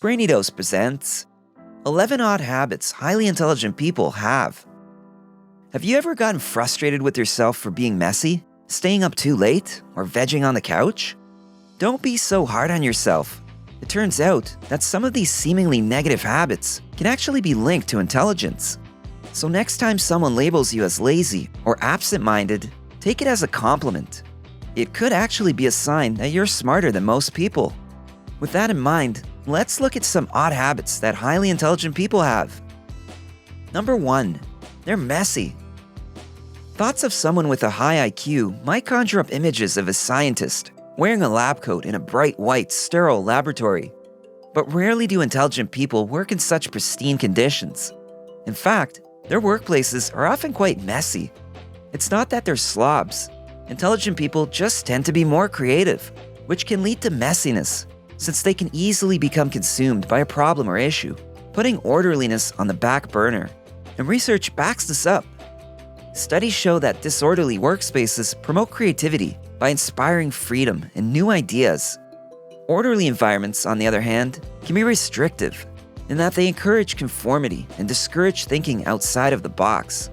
Brainy Dose presents 11 Odd Habits Highly Intelligent People Have. Have you ever gotten frustrated with yourself for being messy, staying up too late, or vegging on the couch? Don't be so hard on yourself. It turns out that some of these seemingly negative habits can actually be linked to intelligence. So next time someone labels you as lazy or absent-minded, take it as a compliment. It could actually be a sign that you're smarter than most people. With that in mind, let's look at some odd habits that highly intelligent people have. Number 1. They're messy. Thoughts of someone with a high IQ might conjure up images of a scientist wearing a lab coat in a bright white, sterile laboratory. But rarely do intelligent people work in such pristine conditions. In fact, their workplaces are often quite messy. It's not that they're slobs. Intelligent people just tend to be more creative, which can lead to messiness, since they can easily become consumed by a problem or issue, putting orderliness on the back burner. And research backs this up. Studies show that disorderly workspaces promote creativity by inspiring freedom and new ideas. Orderly environments, on the other hand, can be restrictive in that they encourage conformity and discourage thinking outside of the box.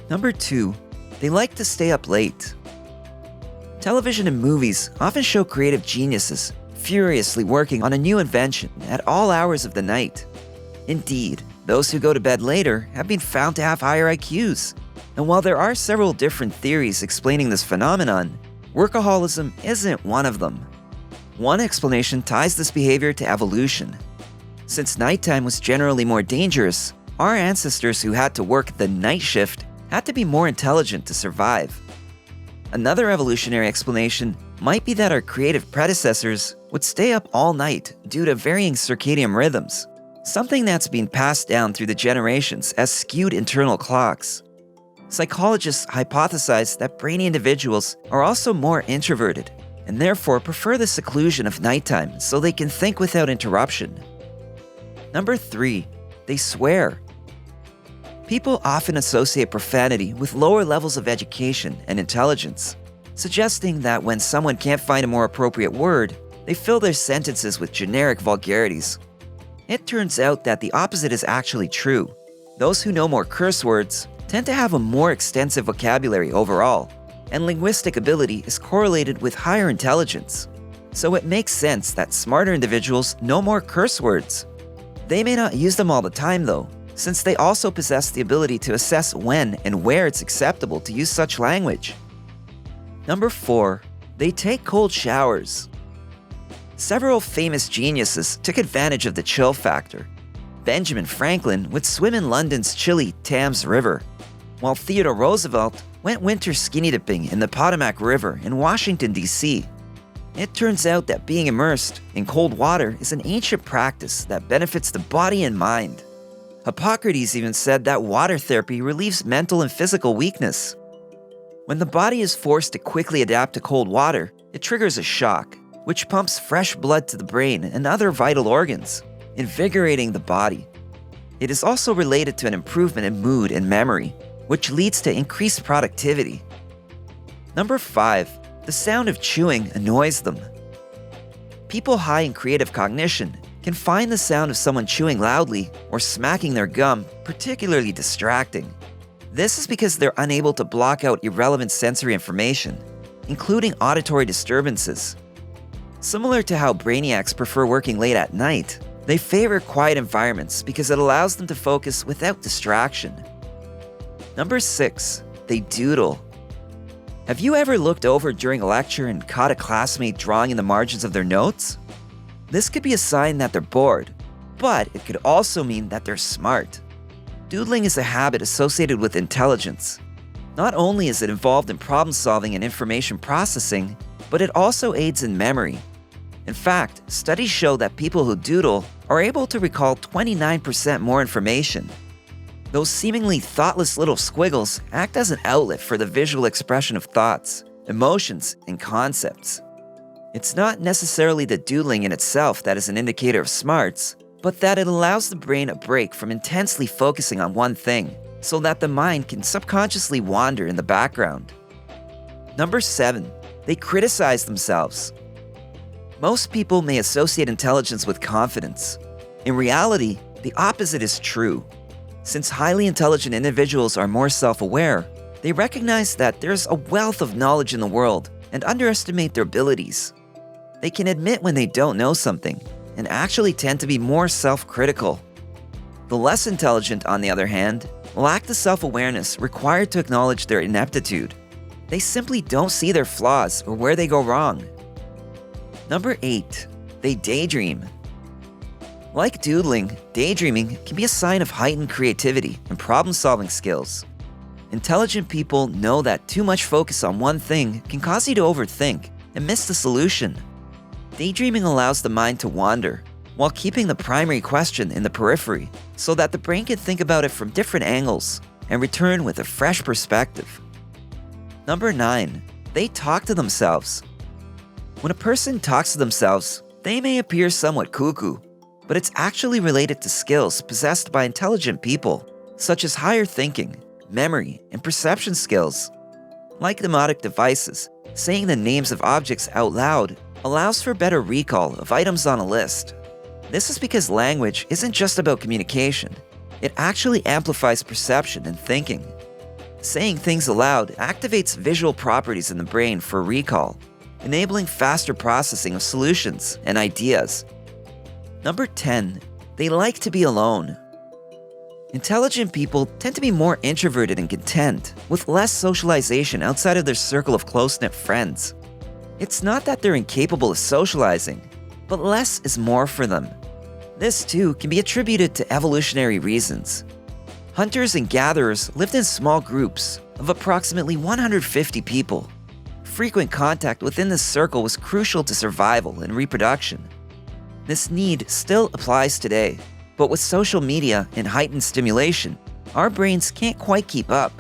Number 2, they like to stay up late. Television and movies often show creative geniuses furiously working on a new invention at all hours of the night. Indeed, those who go to bed later have been found to have higher IQs. And while there are several different theories explaining this phenomenon, workaholism isn't one of them. One explanation ties this behavior to evolution. Since nighttime was generally more dangerous, our ancestors who had to work the night shift had to be more intelligent to survive. Another evolutionary explanation might be that our creative predecessors would stay up all night due to varying circadian rhythms, something that's been passed down through the generations as skewed internal clocks. Psychologists hypothesize that brainy individuals are also more introverted and therefore prefer the seclusion of nighttime so they can think without interruption. Number 3, they swear. People often associate profanity with lower levels of education and intelligence, suggesting that when someone can't find a more appropriate word, they fill their sentences with generic vulgarities. It turns out that the opposite is actually true. Those who know more curse words tend to have a more extensive vocabulary overall, and linguistic ability is correlated with higher intelligence. So it makes sense that smarter individuals know more curse words. They may not use them all the time though, since they also possess the ability to assess when and where it's acceptable to use such language. Number 4, they take cold showers. Several famous geniuses took advantage of the chill factor. Benjamin Franklin would swim in London's chilly Thames River, while Theodore Roosevelt went winter skinny dipping in the Potomac River in Washington, D.C. It turns out that being immersed in cold water is an ancient practice that benefits the body and mind. Hippocrates even said that water therapy relieves mental and physical weakness. When the body is forced to quickly adapt to cold water, it triggers a shock, which pumps fresh blood to the brain and other vital organs, invigorating the body. It is also related to an improvement in mood and memory, which leads to increased productivity. Number 5, the sound of chewing annoys them. People high in creative cognition can find the sound of someone chewing loudly or smacking their gum particularly distracting. This is because they're unable to block out irrelevant sensory information, including auditory disturbances. Similar to how brainiacs prefer working late at night, they favor quiet environments because it allows them to focus without distraction. Number 6, they doodle. Have you ever looked over during a lecture and caught a classmate drawing in the margins of their notes? This could be a sign that they're bored, but it could also mean that they're smart. Doodling is a habit associated with intelligence. Not only is it involved in problem solving and information processing, but it also aids in memory. In fact, studies show that people who doodle are able to recall 29% more information. Those seemingly thoughtless little squiggles act as an outlet for the visual expression of thoughts, emotions, and concepts. It's not necessarily the doodling in itself that is an indicator of smarts, but that it allows the brain a break from intensely focusing on one thing, so that the mind can subconsciously wander in the background. Number 7, they criticize themselves. Most people may associate intelligence with confidence. In reality, the opposite is true. Since highly intelligent individuals are more self-aware, they recognize that there's a wealth of knowledge in the world and underestimate their abilities. They can admit when they don't know something and actually tend to be more self-critical. The less intelligent, on the other hand, lack the self-awareness required to acknowledge their ineptitude. They simply don't see their flaws or where they go wrong. Number 8. They daydream. Like doodling, daydreaming can be a sign of heightened creativity and problem-solving skills. Intelligent people know that too much focus on one thing can cause you to overthink and miss the solution. Daydreaming allows the mind to wander, while keeping the primary question in the periphery, so that the brain can think about it from different angles and return with a fresh perspective. Number 9. They talk to themselves. When a person talks to themselves, they may appear somewhat cuckoo, but it's actually related to skills possessed by intelligent people, such as higher thinking, memory, and perception skills. Like mnemonic devices, saying the names of objects out loud allows for better recall of items on a list. This is because language isn't just about communication. It actually amplifies perception and thinking. Saying things aloud activates visual properties in the brain for recall, enabling faster processing of solutions and ideas. Number 10. They like to be alone. Intelligent people tend to be more introverted and content, with less socialization outside of their circle of close-knit friends. It's not that they're incapable of socializing, but less is more for them. This too can be attributed to evolutionary reasons. Hunters and gatherers lived in small groups of approximately 150 people. Frequent contact within this circle was crucial to survival and reproduction. This need still applies today. But with social media and heightened stimulation, our brains can't quite keep up.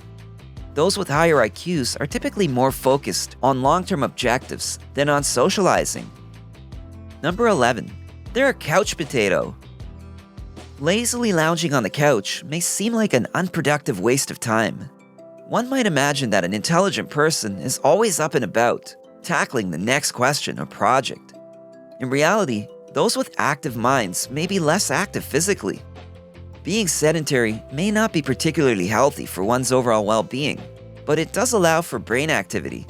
Those with higher IQs are typically more focused on long-term objectives than on socializing. Number 11. They're a couch potato. Lazily lounging on the couch may seem like an unproductive waste of time. One might imagine that an intelligent person is always up and about, tackling the next question or project. In reality, those with active minds may be less active physically. Being sedentary may not be particularly healthy for one's overall well-being, but it does allow for brain activity.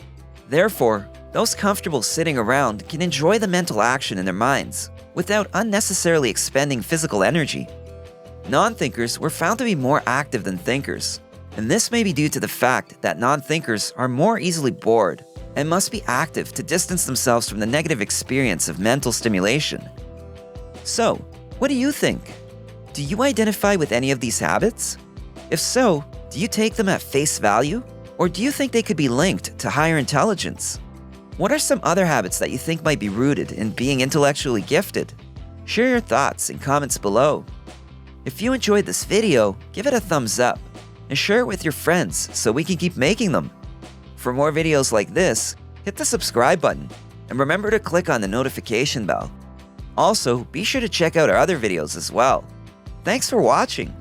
Therefore, those comfortable sitting around can enjoy the mental action in their minds without unnecessarily expending physical energy. Non-thinkers were found to be more active than thinkers, and this may be due to the fact that non-thinkers are more easily bored and must be active to distance themselves from the negative experience of mental stimulation. So, what do you think? Do you identify with any of these habits? If so, do you take them at face value, or do you think they could be linked to higher intelligence? What are some other habits that you think might be rooted in being intellectually gifted? Share your thoughts in comments below. If you enjoyed this video, give it a thumbs up and share it with your friends so we can keep making them. For more videos like this, hit the subscribe button and remember to click on the notification bell. Also, be sure to check out our other videos as well. Thanks for watching.